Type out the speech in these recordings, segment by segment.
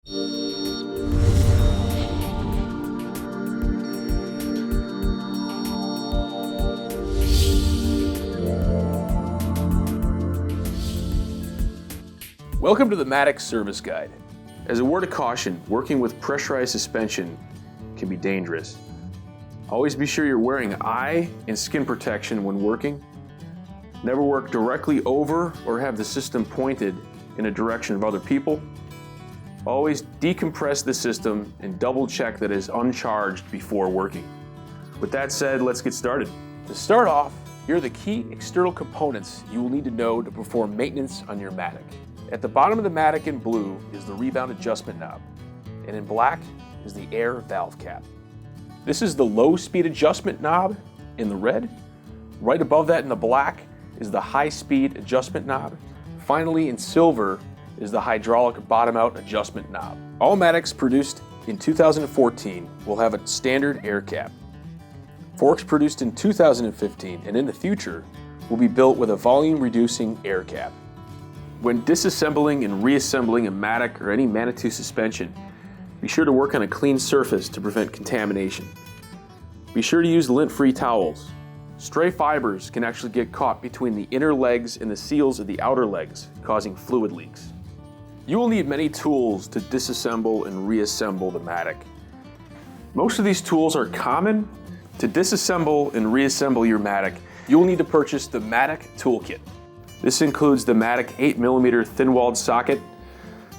Welcome to the Mattock Service Guide. As a word of caution, working with pressurized suspension can be dangerous. Always be sure you're wearing eye and skin protection when working. Never work directly over or have the system pointed in a direction of other people. Always decompress the system and double check that it is uncharged before working. With that said, let's get started. To start off, here are the key external components you will need to know to perform maintenance on your Mattock. At the bottom of the Mattock in blue is the rebound adjustment knob, and in black is the air valve cap. This is the low speed adjustment knob in the red. Right above that in the black is the high speed adjustment knob. Finally, in silver is the hydraulic bottom out adjustment knob. All Mattocks produced in 2014 will have a standard air cap. Forks produced in 2015 and in the future will be built with a volume reducing air cap. When disassembling and reassembling a Mattock or any Manitou suspension, be sure to work on a clean surface to prevent contamination. Be sure to use lint-free towels. Stray fibers can actually get caught between the inner legs and the seals of the outer legs, causing fluid leaks. You will need many tools to disassemble and reassemble the Mattock. Most of these tools are common. To disassemble and reassemble your Mattock, you will need to purchase the Mattock Toolkit. This includes the Mattock 8mm thin-walled socket,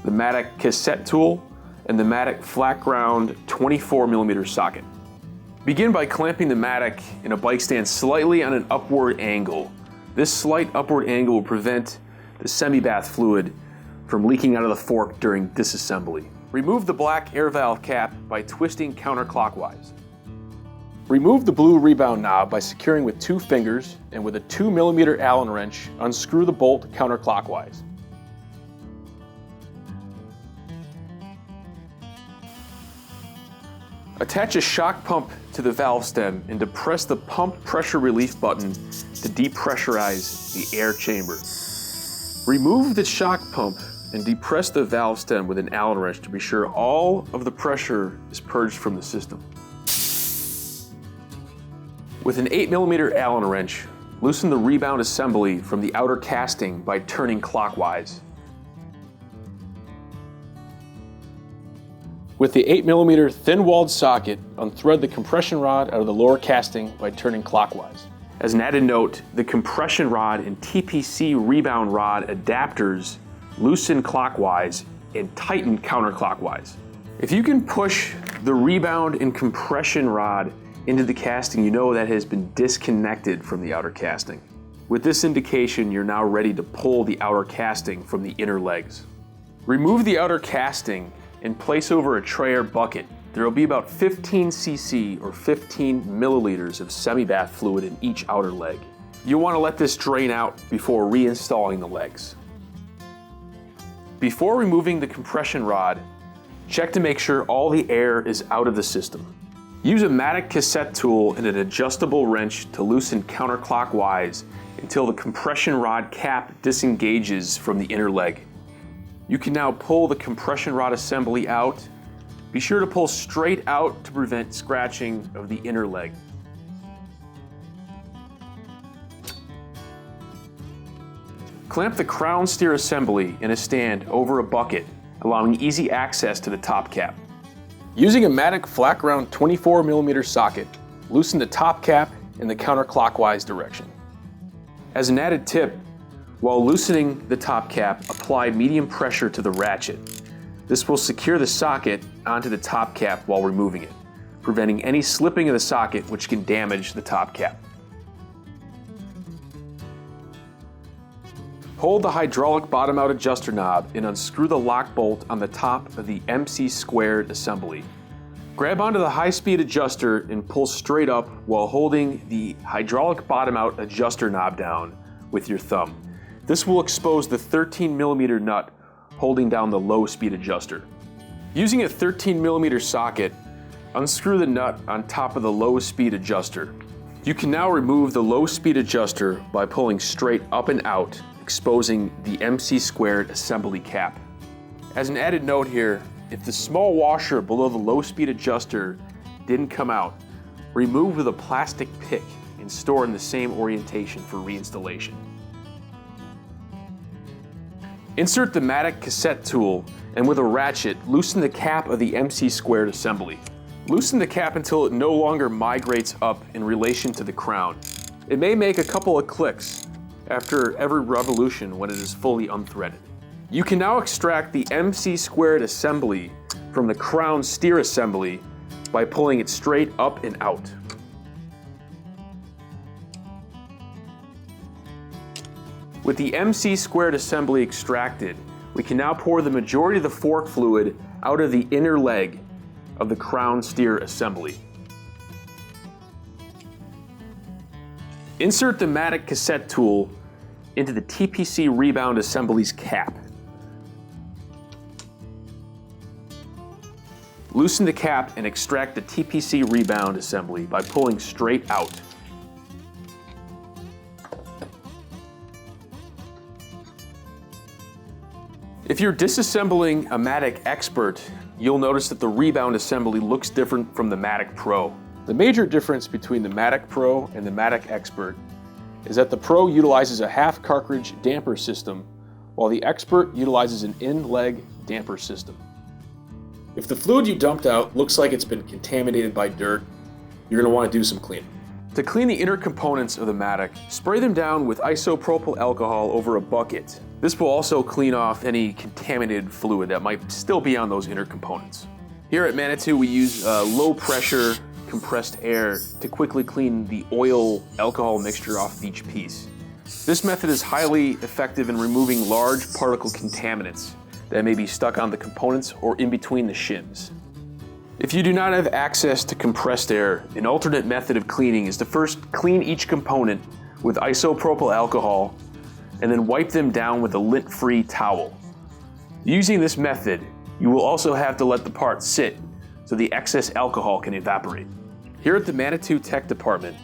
the Mattock cassette tool, and the Mattock flat ground 24mm socket. Begin by clamping the Mattock in a bike stand slightly on an upward angle. This slight upward angle will prevent the semi-bath fluid from leaking out of the fork during disassembly. Remove the black air valve cap by twisting counterclockwise. Remove the blue rebound knob by securing with 2 fingers, and with a 2mm Allen wrench, unscrew the bolt counterclockwise. Attach a shock pump to the valve stem and depress the pump pressure relief button to depressurize the air chamber. Remove the shock pump and depress the valve stem with an Allen wrench to be sure all of the pressure is purged from the system. With an 8mm Allen wrench, loosen the rebound assembly from the outer casting by turning clockwise. With the 8mm thin-walled socket, unthread the compression rod out of the lower casting by turning clockwise. As an added note, the compression rod and TPC rebound rod adapters loosen clockwise and tighten counterclockwise. If you can push the rebound and compression rod into the casting, you know that has been disconnected from the outer casting. With this indication, you're now ready to pull the outer casting from the inner legs. Remove the outer casting and place over a tray or bucket. There will be about 15 cc or 15 milliliters of semi-bath fluid in each outer leg. You'll want to let this drain out before reinstalling the legs. Before removing the compression rod, check to make sure all the air is out of the system. Use a Mattock cassette tool and an adjustable wrench to loosen counterclockwise until the compression rod cap disengages from the inner leg. You can now pull the compression rod assembly out. Be sure to pull straight out to prevent scratching of the inner leg. Clamp the crown steer assembly in a stand over a bucket, allowing easy access to the top cap. Using a Mattock flat ground 24mm socket, loosen the top cap in the counterclockwise direction. As an added tip, while loosening the top cap, apply medium pressure to the ratchet. This will secure the socket onto the top cap while removing it, preventing any slipping of the socket which can damage the top cap. Hold the hydraulic bottom out adjuster knob and unscrew the lock bolt on the top of the MC squared assembly. Grab onto the high-speed adjuster and pull straight up while holding the hydraulic bottom out adjuster knob down with your thumb. This will expose the 13mm nut holding down the low-speed adjuster. Using a 13mm socket, unscrew the nut on top of the low-speed adjuster. You can now remove the low-speed adjuster by pulling straight up and out, exposing the MC squared assembly cap. As an added note here, If the small washer below the low-speed adjuster didn't come out, remove with a plastic pick and store in the same orientation for reinstallation. Insert the Mattock cassette tool and with a ratchet, loosen the cap of the MC squared assembly. Loosen the cap until it no longer migrates up in relation to the crown. It may make a couple of clicks after every revolution when it is fully unthreaded. You can now extract the MC squared assembly from the crown steer assembly by pulling it straight up and out. With the MC squared assembly extracted, we can now pour the majority of the fork fluid out of the inner leg of the crown steer assembly. Insert the Mattock cassette tool into the TPC rebound assembly's cap. Loosen the cap and extract the TPC rebound assembly by pulling straight out. If you're disassembling a Mattock Expert, you'll notice that the rebound assembly looks different from the Mattock Pro. The major difference between the Mattock Pro and the Mattock Expert is that the Pro utilizes a half cartridge damper system, while the Expert utilizes an in-leg damper system. If the fluid you dumped out looks like it's been contaminated by dirt, you're going to want to do some cleaning. To clean the inner components of the Mattock, spray them down with isopropyl alcohol over a bucket. This will also clean off any contaminated fluid that might still be on those inner components. Here at Manitou, we use low pressure compressed air to quickly clean the oil alcohol mixture off each piece. This method is highly effective in removing large particle contaminants that may be stuck on the components or in between the shims. If you do not have access to compressed air, an alternate method of cleaning is to first clean each component with isopropyl alcohol and then wipe them down with a lint-free towel. Using this method, you will also have to let the part sit so the excess alcohol can evaporate. Here at the Manitou Tech Department,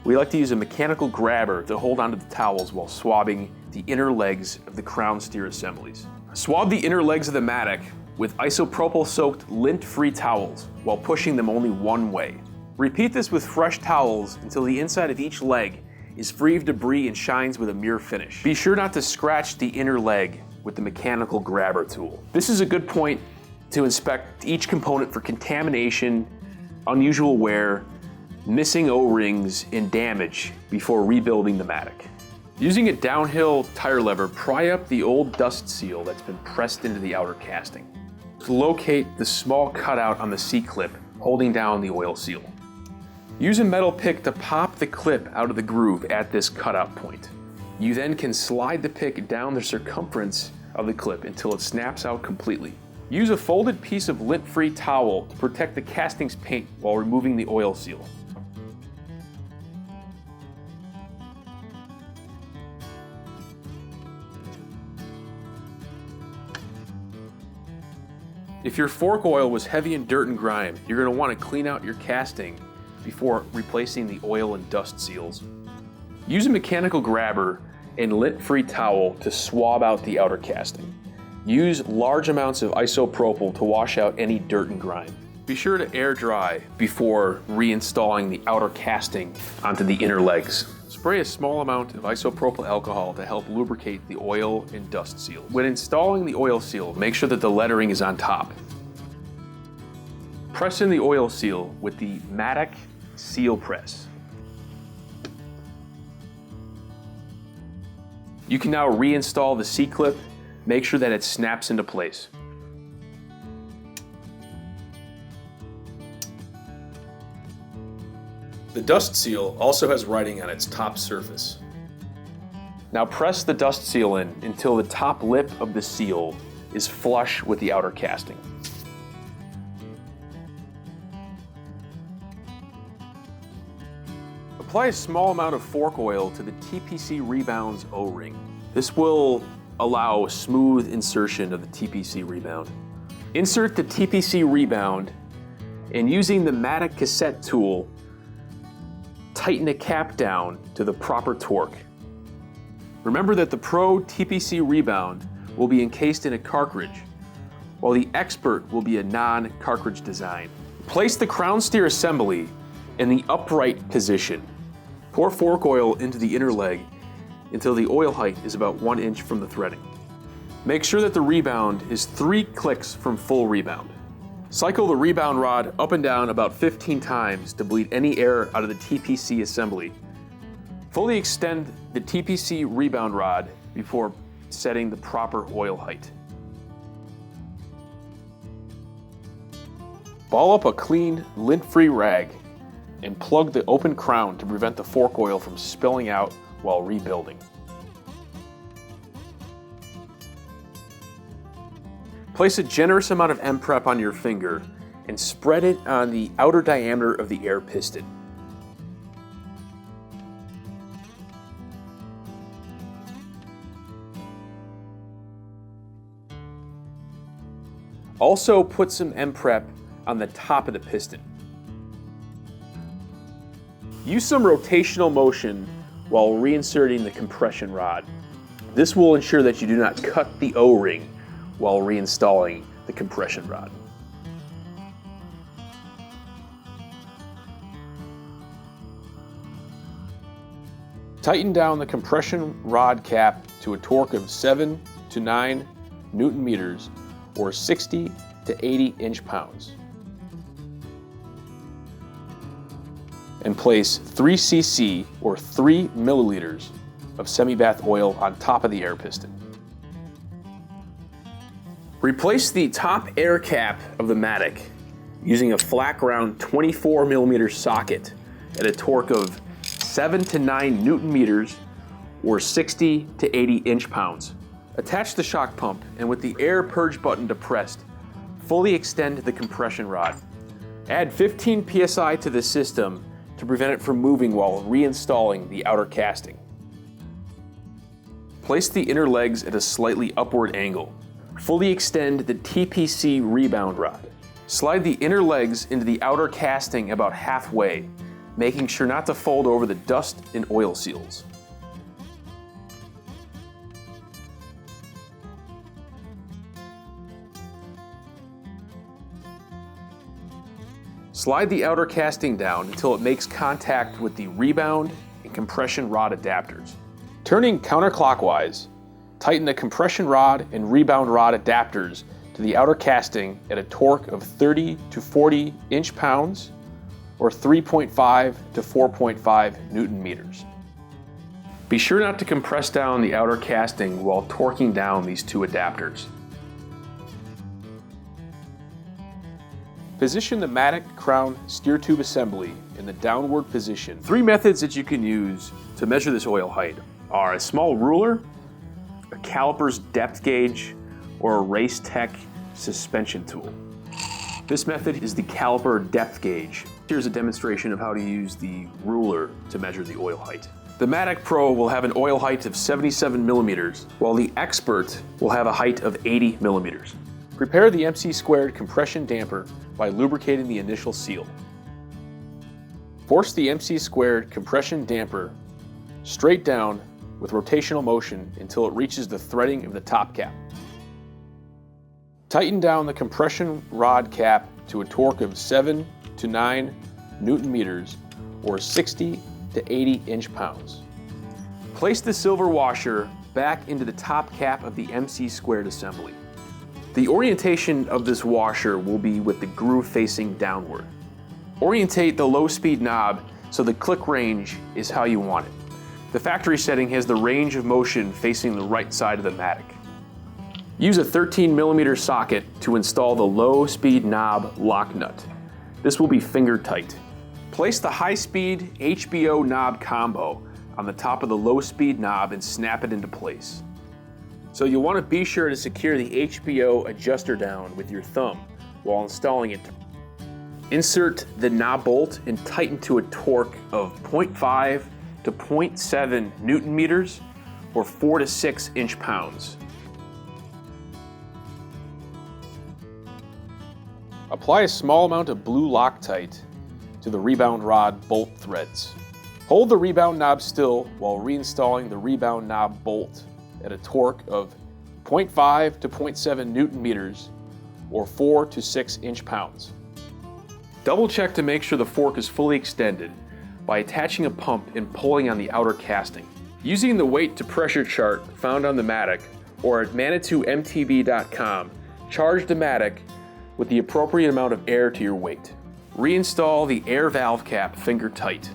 we like to use a mechanical grabber to hold onto the towels while swabbing the inner legs of the crown steer assemblies. Swab the inner legs of the Mattock with isopropyl-soaked lint-free towels while pushing them only one way. Repeat this with fresh towels until the inside of each leg is free of debris and shines with a mirror finish. Be sure not to scratch the inner leg with the mechanical grabber tool. This is a good point to inspect each component for contamination, unusual wear, missing O-rings, and damage before rebuilding the Mattock. Using a downhill tire lever, pry up the old dust seal that's been pressed into the outer casting. Locate the small cutout on the C-clip holding down the oil seal. Use a metal pick to pop the clip out of the groove at this cutout point. You then can slide the pick down the circumference of the clip until it snaps out completely. Use a folded piece of lint-free towel to protect the casting's paint while removing the oil seal. If your fork oil was heavy in dirt and grime, you're going to want to clean out your casting before replacing the oil and dust seals. Use a mechanical grabber and lint-free towel to swab out the outer casting. Use large amounts of isopropyl to wash out any dirt and grime. Be sure to air dry before reinstalling the outer casting onto the inner legs. Spray a small amount of isopropyl alcohol to help lubricate the oil and dust seal. When installing the oil seal, make sure that the lettering is on top. Press in the oil seal with the Mattock seal press. You can now reinstall the C-clip. Make sure that it snaps into place. The dust seal also has writing on its top surface. Now press the dust seal in until the top lip of the seal is flush with the outer casting. Apply a small amount of fork oil to the TPC Rebound's O-ring. This will allow smooth insertion of the TPC Rebound. Insert the TPC Rebound and using the Mattock cassette tool, tighten the cap down to the proper torque. Remember that the Pro TPC Rebound will be encased in a cartridge, while the expert will be a non-cartridge design. Place the crown steer assembly in the upright position. Pour fork oil into the inner leg until the oil height is about 1 inch from the threading. Make sure that the rebound is 3 clicks from full rebound. Cycle the rebound rod up and down about 15 times to bleed any air out of the TPC assembly. Fully extend the TPC rebound rod before setting the proper oil height. Ball up a clean, lint-free rag and plug the open crown to prevent the fork oil from spilling out while rebuilding. Place a generous amount of M-Prep on your finger and spread it on the outer diameter of the air piston. Also put some M-Prep on the top of the piston. Use some rotational motion while reinserting the compression rod. This will ensure that you do not cut the O-ring while reinstalling the compression rod. Tighten down the compression rod cap to a torque of 7 to 9 Newton meters or 60 to 80 inch-pounds. And place 3 cc or 3 milliliters of semi-bath oil on top of the air piston. Replace the top air cap of the Mattock using a flat ground 24 millimeter socket at a torque of 7 to 9 Newton meters or 60 to 80 inch-pounds. Attach the shock pump and with the air purge button depressed, fully extend the compression rod. Add 15 psi to the system to prevent it from moving while reinstalling the outer casting. Place the inner legs at a slightly upward angle. Fully extend the TPC rebound rod. Slide the inner legs into the outer casting about halfway, making sure not to fold over the dust and oil seals. Slide the outer casting down until it makes contact with the rebound and compression rod adapters. Turning counterclockwise, tighten the compression rod and rebound rod adapters to the outer casting at a torque of 30 to 40 inch-pounds or 3.5 to 4.5 Newton meters. Be sure not to compress down the outer casting while torquing down these two adapters. Position the Mattock crown steer tube assembly in the downward position. 3 methods that you can use to measure this oil height are a small ruler, a caliper's depth gauge, or a Race Tech suspension tool. This method is the caliper depth gauge. Here's a demonstration of how to use the ruler to measure the oil height. The Mattock Pro will have an oil height of 77 millimeters, while the Expert will have a height of 80 millimeters. Prepare the MC² compression damper by lubricating the initial seal. Force the MC² compression damper straight down with rotational motion until it reaches the threading of the top cap. Tighten down the compression rod cap to a torque of 7 to 9 Newton meters or 60 to 80 inch-pounds. Place the silver washer back into the top cap of the MC² assembly. The orientation of this washer will be with the groove facing downward. Orientate the low speed knob so the click range is how you want it. The factory setting has the range of motion facing the right side of the Mattock. Use a 13 millimeter socket to install the low speed knob lock nut. This will be finger tight. Place the high speed HBO knob combo on the top of the low speed knob and snap it into place. So you'll want to be sure to secure the HBO adjuster down with your thumb while installing it. Insert the knob bolt and tighten to a torque of 0.5 to 0.7 Newton meters or 4 to 6 inch-pounds. Apply a small amount of blue Loctite to the rebound rod bolt threads. Hold the rebound knob still while reinstalling the rebound knob bolt at a torque of 0.5 to 0.7 Newton meters or 4 to 6 inch-pounds. Double check to make sure the fork is fully extended by attaching a pump and pulling on the outer casting. Using the weight to pressure chart found on the Mattock or at ManitouMTB.com, charge the Mattock with the appropriate amount of air to your weight. Reinstall the air valve cap finger tight.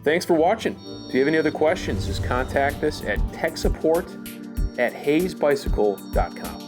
Thanks for watching. If you have any other questions, just contact us at techsupport@hayesbicycle.com.